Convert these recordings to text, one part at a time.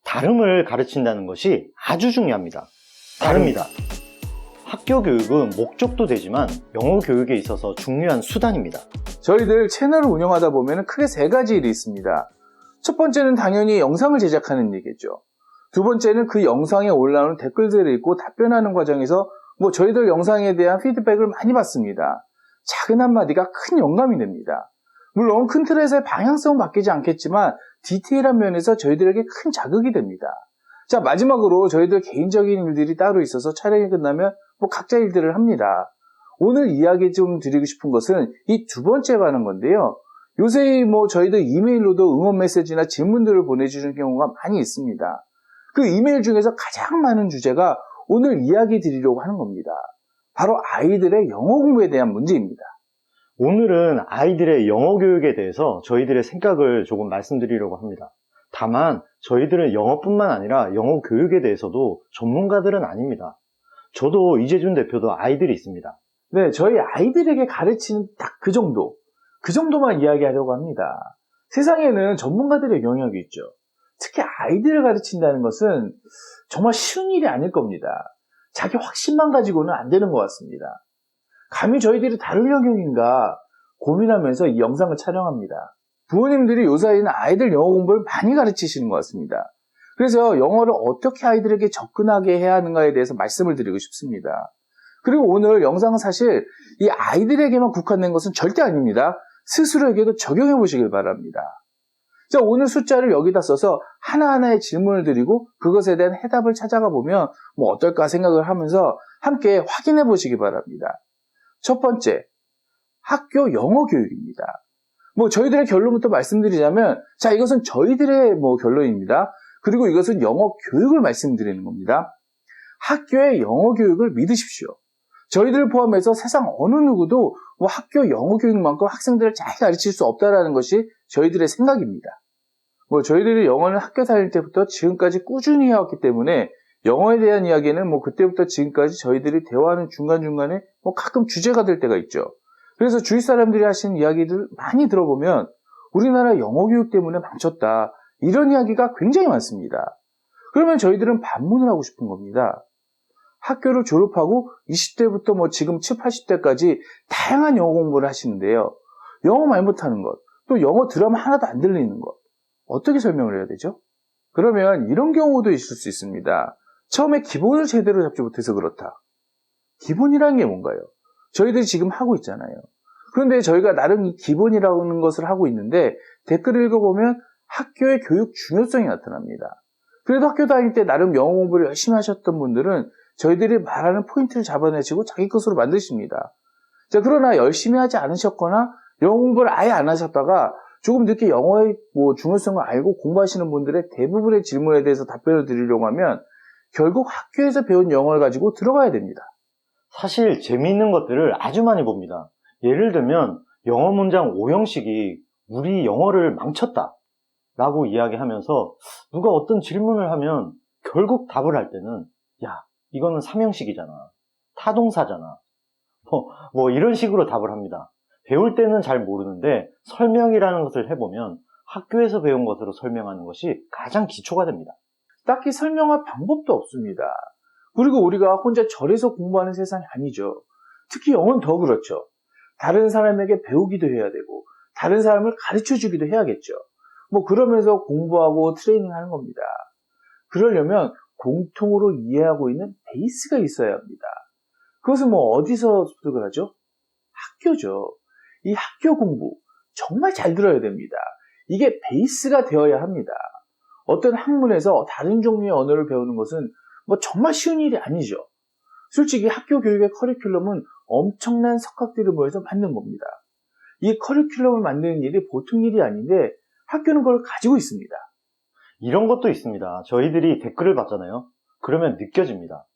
다름을 가르친다는 것이 아주 중요합니다. 다릅니다. 학교 교육은 목적도 되지만 영어 교육에 있어서 중요한 수단입니다. 저희들 채널을 운영하다 보면 크게 세 가지 일이 있습니다. 첫 번째는 당연히 영상을 제작하는 일이겠죠. 두 번째는 그 영상에 올라오는 댓글들을 읽고 답변하는 과정에서 저희들 영상에 대한 피드백을 많이 받습니다. 작은 한마디가 큰 영감이 됩니다. 물론 큰 틀에서의 방향성은 바뀌지 않겠지만 디테일한 면에서 저희들에게 큰 자극이 됩니다. 자, 마지막으로 저희들 개인적인 일들이 따로 있어서 촬영이 끝나면 각자 일들을 합니다. 오늘 이야기 좀 드리고 싶은 것은 이 두 번째에 관한 건데요. 요새 저희들 이메일로도 응원 메시지나 질문들을 보내주는 경우가 많이 있습니다. 그 이메일 중에서 가장 많은 주제가 오늘 이야기 드리려고 하는 겁니다. 바로 아이들의 영어 공부에 대한 문제입니다. 오늘은 아이들의 영어 교육에 대해서 저희들의 생각을 조금 말씀드리려고 합니다. 다만 저희들은 영어뿐만 아니라 영어 교육에 대해서도 전문가들은 아닙니다. 저도 이재준 대표도 아이들이 있습니다. 네, 저희 아이들에게 가르치는 딱 그 정도만 이야기하려고 합니다. 세상에는 전문가들의 영역이 있죠. 특히 아이들을 가르친다는 것은 정말 쉬운 일이 아닐 겁니다. 자기 확신만 가지고는 안 되는 것 같습니다. 감히 저희들이 다룰 영역인가 고민하면서 이 영상을 촬영합니다. 부모님들이 요사이는 아이들 영어 공부를 많이 가르치시는 것 같습니다. 그래서 영어를 어떻게 아이들에게 접근하게 해야 하는가에 대해서 말씀을 드리고 싶습니다. 그리고 오늘 영상은 사실 이 아이들에게만 국한된 것은 절대 아닙니다. 스스로에게도 적용해 보시길 바랍니다. 자, 오늘 숫자를 여기다 써서 하나하나의 질문을 드리고 그것에 대한 해답을 찾아가 보면 어떨까 생각을 하면서 함께 확인해 보시기 바랍니다. 첫 번째, 학교 영어 교육입니다. 저희들의 결론부터 말씀드리자면, 자, 이것은 저희들의 결론입니다. 그리고 이것은 영어 교육을 말씀드리는 겁니다. 학교의 영어 교육을 믿으십시오. 저희들을 포함해서 세상 어느 누구도 학교 영어 교육만큼 학생들을 잘 가르칠 수 없다는 것이 저희들의 생각입니다. 저희들이 영어는 학교 다닐 때부터 지금까지 꾸준히 해왔기 때문에 영어에 대한 이야기는 그때부터 지금까지 저희들이 대화하는 중간중간에 가끔 주제가 될 때가 있죠. 그래서 주위 사람들이 하시는 이야기들 많이 들어보면 우리나라 영어 교육 때문에 망쳤다, 이런 이야기가 굉장히 많습니다. 그러면 저희들은 반문을 하고 싶은 겁니다. 학교를 졸업하고 20대부터 지금 70, 80대까지 다양한 영어 공부를 하시는데요. 영어 말 못하는 것, 또 영어 드라마 하나도 안 들리는 것, 어떻게 설명을 해야 되죠? 그러면 이런 경우도 있을 수 있습니다. 처음에 기본을 제대로 잡지 못해서 그렇다. 기본이라는 게 뭔가요? 저희들이 지금 하고 있잖아요. 그런데 저희가 나름 이 기본이라는 것을 하고 있는데 댓글을 읽어보면 학교의 교육 중요성이 나타납니다. 그래도 학교 다닐 때 나름 영어 공부를 열심히 하셨던 분들은 저희들이 말하는 포인트를 잡아내시고 자기 것으로 만드십니다. 자, 그러나 열심히 하지 않으셨거나 영어 공부를 아예 안 하셨다가 조금 늦게 영어의 중요성을 알고 공부하시는 분들의 대부분의 질문에 대해서 답변을 드리려고 하면 결국 학교에서 배운 영어를 가지고 들어가야 됩니다. 사실 재미있는 것들을 아주 많이 봅니다. 예를 들면 영어 문장 5형식이 우리 영어를 망쳤다 라고 이야기하면서 누가 어떤 질문을 하면 결국 답을 할 때는 야, 이거는 3형식이잖아, 타동사잖아, 이런 식으로 답을 합니다. 배울 때는 잘 모르는데 설명이라는 것을 해보면 학교에서 배운 것으로 설명하는 것이 가장 기초가 됩니다. 딱히 설명할 방법도 없습니다. 그리고 우리가 혼자 절에서 공부하는 세상이 아니죠. 특히 영어는 더 그렇죠. 다른 사람에게 배우기도 해야 되고 다른 사람을 가르쳐주기도 해야겠죠. 그러면서 공부하고 트레이닝하는 겁니다. 그러려면 공통으로 이해하고 있는 베이스가 있어야 합니다. 그것은 어디서 습득을 하죠? 학교죠. 이 학교 공부 정말 잘 들어야 됩니다. 이게 베이스가 되어야 합니다. 어떤 학문에서 다른 종류의 언어를 배우는 것은 정말 쉬운 일이 아니죠. 솔직히 학교 교육의 커리큘럼은 엄청난 석학들이 모여서 만든 겁니다. 이 커리큘럼을 만드는 일이 보통 일이 아닌데 학교는 그걸 가지고 있습니다. 이런 것도 있습니다. 저희들이 댓글을 봤잖아요. 그러면 느껴집니다.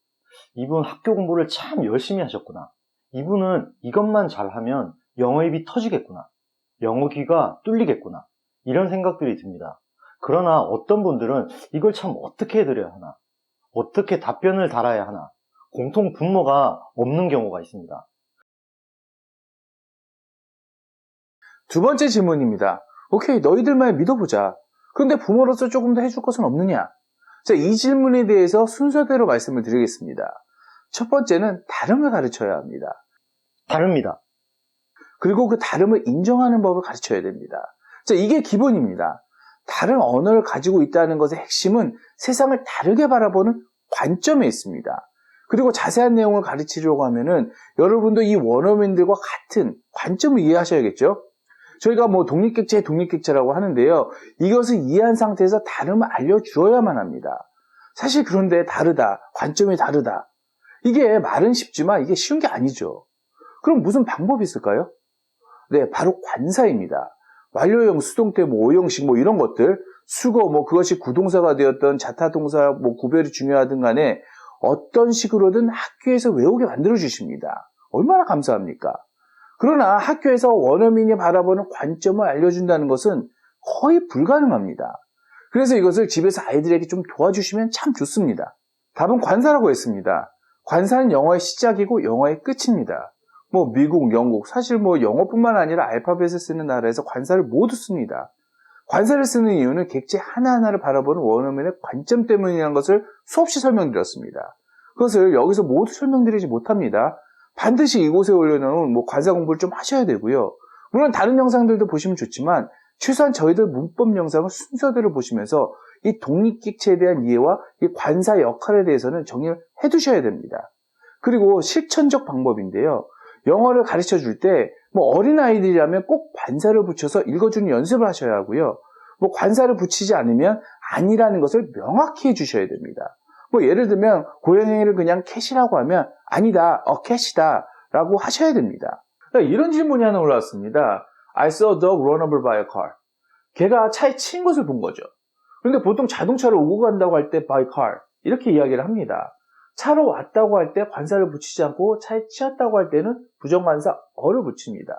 이분 학교 공부를 참 열심히 하셨구나. 이분은 이것만 잘하면 영어 입이 터지겠구나. 영어 귀가 뚫리겠구나. 이런 생각들이 듭니다. 그러나 어떤 분들은 이걸 참 어떻게 해드려야 하나, 어떻게 답변을 달아야 하나, 공통 분모가 없는 경우가 있습니다. 두 번째 질문입니다. 오케이, 너희들 말 믿어보자. 그런데 부모로서 조금 더 해줄 것은 없느냐? 자, 이 질문에 대해서 순서대로 말씀을 드리겠습니다. 첫 번째는 다름을 가르쳐야 합니다. 다릅니다. 그리고 그 다름을 인정하는 법을 가르쳐야 됩니다. 자, 이게 기본입니다. 다른 언어를 가지고 있다는 것의 핵심은 세상을 다르게 바라보는 관점에 있습니다. 그리고 자세한 내용을 가르치려고 하면은 여러분도 이 원어민들과 같은 관점을 이해하셔야겠죠? 저희가 뭐 독립객체라고 하는데요. 이것을 이해한 상태에서 다름을 알려주어야만 합니다. 사실 그런데 다르다, 관점이 다르다. 이게 말은 쉽지만 이게 쉬운 게 아니죠. 그럼 무슨 방법이 있을까요? 네, 바로 관사입니다. 완료형, 수동태, 오형식 이런 것들, 수거, 그것이 구동사가 되었던 자타동사, 구별이 중요하든 간에 어떤 식으로든 학교에서 외우게 만들어주십니다. 얼마나 감사합니까? 그러나 학교에서 원어민이 바라보는 관점을 알려준다는 것은 거의 불가능합니다. 그래서 이것을 집에서 아이들에게 좀 도와주시면 참 좋습니다. 답은 관사라고 했습니다. 관사는 영어의 시작이고 영어의 끝입니다. 미국, 영국, 사실 영어뿐만 아니라 알파벳을 쓰는 나라에서 관사를 모두 씁니다. 관사를 쓰는 이유는 객체 하나하나를 바라보는 원어민의 관점 때문이라는 것을 수없이 설명드렸습니다. 그것을 여기서 모두 설명드리지 못합니다. 반드시 이곳에 올려놓은 관사 공부를 좀 하셔야 되고요. 물론 다른 영상들도 보시면 좋지만 최소한 저희들 문법 영상을 순서대로 보시면서 이 독립객체에 대한 이해와 이 관사 역할에 대해서는 정리를 해두셔야 됩니다. 그리고 실천적 방법인데요. 영어를 가르쳐 줄 때 어린아이들이라면 꼭 관사를 붙여서 읽어주는 연습을 하셔야 하고요. 관사를 붙이지 않으면 아니라는 것을 명확히 해주셔야 됩니다. 예를 들면 고양이를 그냥 캣이라고 하면 아니다, 캣이다 라고 하셔야 됩니다. 이런 질문이 하나 올라왔습니다. I saw a dog run over by a car. 걔가 차에 친 것을 본 거죠. 그런데 보통 자동차를 오고 간다고 할 때 by car 이렇게 이야기를 합니다. 차로 왔다고 할 때 관사를 붙이지 않고 차에 치였다고 할 때는 부정관사 어를 붙입니다.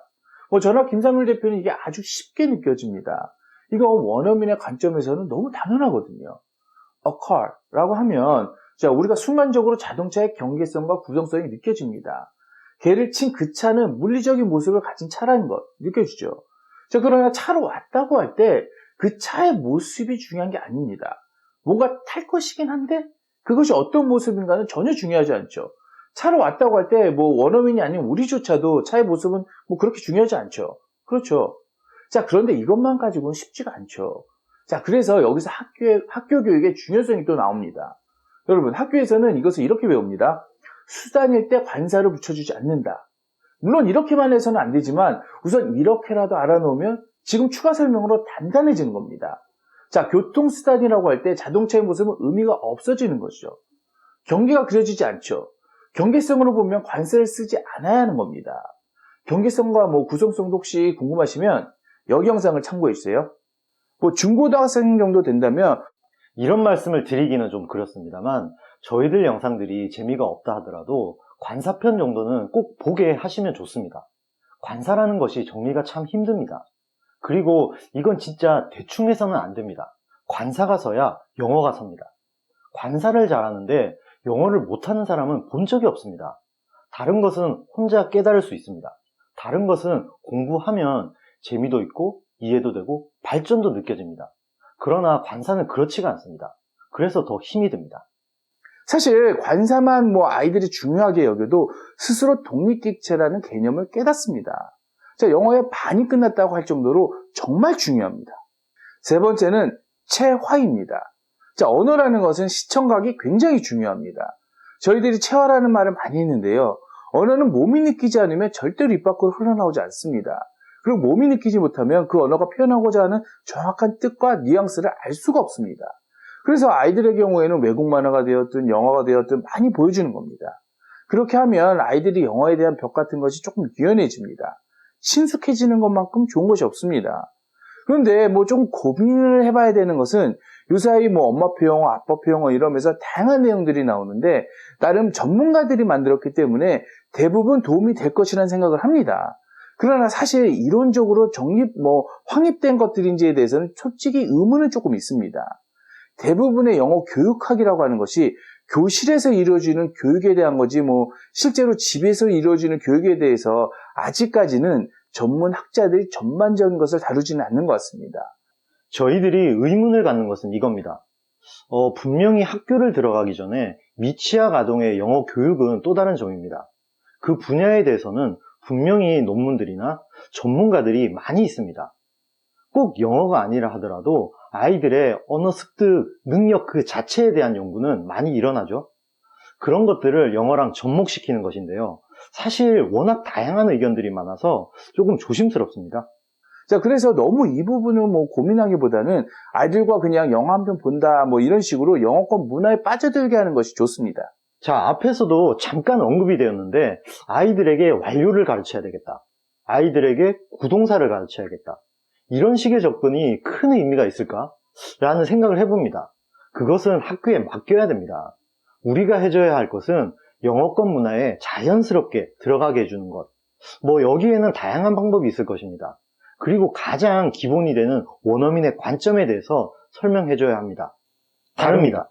저나 김상률 대표는 이게 아주 쉽게 느껴집니다. 이거 원어민의 관점에서는 너무 당연하거든요. a car라고 하면 우리가 순간적으로 자동차의 경계성과 구성성이 느껴집니다. 걔를 친 그 차는 물리적인 모습을 가진 차라는 것 느껴지죠. 그러나 차로 왔다고 할 때 그 차의 모습이 중요한 게 아닙니다. 뭔가 탈 것이긴 한데 그것이 어떤 모습인가는 전혀 중요하지 않죠. 차로 왔다고 할 때 원어민이 아닌 우리조차도 차의 모습은 그렇게 중요하지 않죠. 그렇죠. 그런데 이것만 가지고는 쉽지가 않죠. 그래서 여기서 학교 교육의 중요성이 또 나옵니다. 여러분, 학교에서는 이것을 이렇게 배웁니다. 수단일 때 관사를 붙여주지 않는다. 물론 이렇게만 해서는 안 되지만 우선 이렇게라도 알아놓으면 지금 추가 설명으로 단단해지는 겁니다. 교통수단이라고 할 때 자동차의 모습은 의미가 없어지는 것이죠. 경계가 그려지지 않죠. 경계성으로 보면 관사를 쓰지 않아야 하는 겁니다. 경계성과 구성성도 혹시 궁금하시면 여기 영상을 참고해 주세요. 중고등학생 정도 된다면 이런 말씀을 드리기는 좀 그렇습니다만 저희들 영상들이 재미가 없다 하더라도 관사편 정도는 꼭 보게 하시면 좋습니다. 관사라는 것이 정리가 참 힘듭니다. 그리고 이건 진짜 대충 해서는 안 됩니다. 관사가 서야 영어가 섭니다. 관사를 잘하는데 영어를 못하는 사람은 본 적이 없습니다. 다른 것은 혼자 깨달을 수 있습니다. 다른 것은 공부하면 재미도 있고 이해도 되고 발전도 느껴집니다. 그러나 관사는 그렇지가 않습니다. 그래서 더 힘이 듭니다. 사실 관사만 아이들이 중요하게 여겨도 스스로 독립객체라는 개념을 깨닫습니다. 영어의 반이 끝났다고 할 정도로 정말 중요합니다. 세 번째는 체화입니다. 언어라는 것은 시청각이 굉장히 중요합니다. 저희들이 체화라는 말을 많이 했는데요. 언어는 몸이 느끼지 않으면 절대로 입 밖으로 흘러나오지 않습니다. 그리고 몸이 느끼지 못하면 그 언어가 표현하고자 하는 정확한 뜻과 뉘앙스를 알 수가 없습니다. 그래서 아이들의 경우에는 외국 만화가 되었든 영화가 되었든 많이 보여주는 겁니다. 그렇게 하면 아이들이 영어에 대한 벽 같은 것이 조금 유연해집니다. 친숙해지는 것만큼 좋은 것이 없습니다. 그런데 좀 고민을 해봐야 되는 것은 요사이 엄마표 영어, 아빠표 영어 이러면서 다양한 내용들이 나오는데 나름 전문가들이 만들었기 때문에 대부분 도움이 될 것이라는 생각을 합니다. 그러나 사실 이론적으로 확립된 것들인지에 대해서는 솔직히 의문은 조금 있습니다. 대부분의 영어 교육학이라고 하는 것이 교실에서 이루어지는 교육에 대한 거지 실제로 집에서 이루어지는 교육에 대해서 아직까지는 전문 학자들이 전반적인 것을 다루지는 않는 것 같습니다. 저희들이 의문을 갖는 것은 이겁니다. 분명히 학교를 들어가기 전에 미취학 아동의 영어 교육은 또 다른 점입니다. 그 분야에 대해서는 분명히 논문들이나 전문가들이 많이 있습니다. 꼭 영어가 아니라 하더라도 아이들의 언어 습득 능력 그 자체에 대한 연구는 많이 일어나죠. 그런 것들을 영어랑 접목시키는 것인데요. 사실 워낙 다양한 의견들이 많아서 조금 조심스럽습니다. 자, 그래서 너무 이 부분을 뭐 고민하기보다는 아이들과 그냥 영화 한 편 본다, 뭐 이런 식으로 영어권 문화에 빠져들게 하는 것이 좋습니다. 자, 앞에서도 잠깐 언급이 되었는데 아이들에게 완료를 가르쳐야 되겠다. 아이들에게 구동사를 가르쳐야겠다. 이런 식의 접근이 큰 의미가 있을까? 라는 생각을 해봅니다. 그것은 학교에 맡겨야 됩니다. 우리가 해줘야 할 것은 영어권 문화에 자연스럽게 들어가게 해주는 것. 여기에는 다양한 방법이 있을 것입니다. 그리고 가장 기본이 되는 원어민의 관점에 대해서 설명해줘야 합니다. 다릅니다.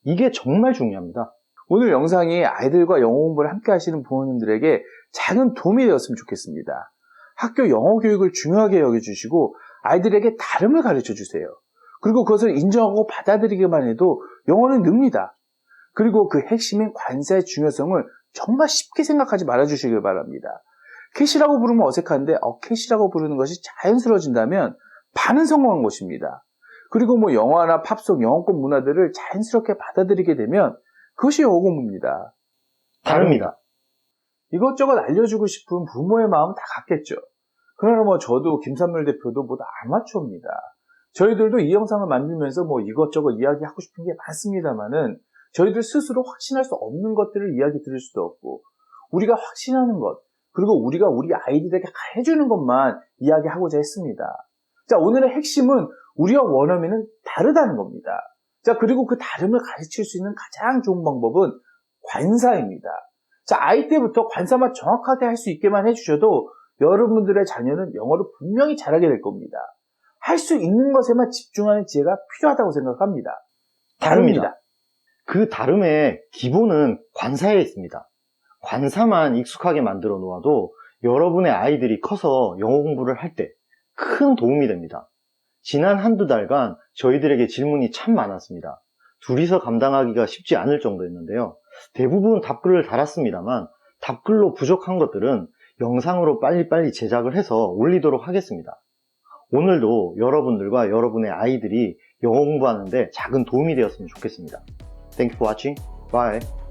이게 정말 중요합니다. 오늘 영상이 아이들과 영어 공부를 함께 하시는 부모님들에게 작은 도움이 되었으면 좋겠습니다. 학교 영어 교육을 중요하게 여겨주시고 아이들에게 다름을 가르쳐 주세요. 그리고 그것을 인정하고 받아들이기만 해도 영어는 늡니다. 그리고 그 핵심인 관사의 중요성을 정말 쉽게 생각하지 말아주시길 바랍니다. 캣이라고 부르면 어색한데 캣이라고 부르는 것이 자연스러워진다면 반은 성공한 것입니다. 그리고 영화나 팝송, 영어권 문화들을 자연스럽게 받아들이게 되면 그것이 영어 공부입니다. 다릅니다. 이것저것 알려주고 싶은 부모의 마음 다 같겠죠. 그러나 저도 김삼열 대표도 모두 아마추어입니다. 저희들도 이 영상을 만들면서 이것저것 이야기하고 싶은 게 많습니다만은 저희들 스스로 확신할 수 없는 것들을 이야기 들을 수도 없고 우리가 확신하는 것 그리고 우리가 우리 아이들에게 해주는 것만 이야기하고자 했습니다. 자, 오늘의 핵심은 우리와 원어민은 다르다는 겁니다. 자, 그리고 그 다름을 가르칠 수 있는 가장 좋은 방법은 관사입니다. 자, 아이 때부터 관사만 정확하게 할 수 있게만 해주셔도 여러분들의 자녀는 영어를 분명히 잘하게 될 겁니다. 할 수 있는 것에만 집중하는 지혜가 필요하다고 생각합니다. 다릅니다. 그 다름의 기본은 관사에 있습니다. 관사만 익숙하게 만들어 놓아도 여러분의 아이들이 커서 영어 공부를 할 때 큰 도움이 됩니다. 지난 한두 달간 저희들에게 질문이 참 많았습니다. 둘이서 감당하기가 쉽지 않을 정도였는데요. 대부분 답글을 달았습니다만 답글로 부족한 것들은 영상으로 빨리빨리 제작을 해서 올리도록 하겠습니다. 오늘도 여러분들과 여러분의 아이들이 영어 공부하는데 작은 도움이 되었으면 좋겠습니다. Thank you for watching. Bye.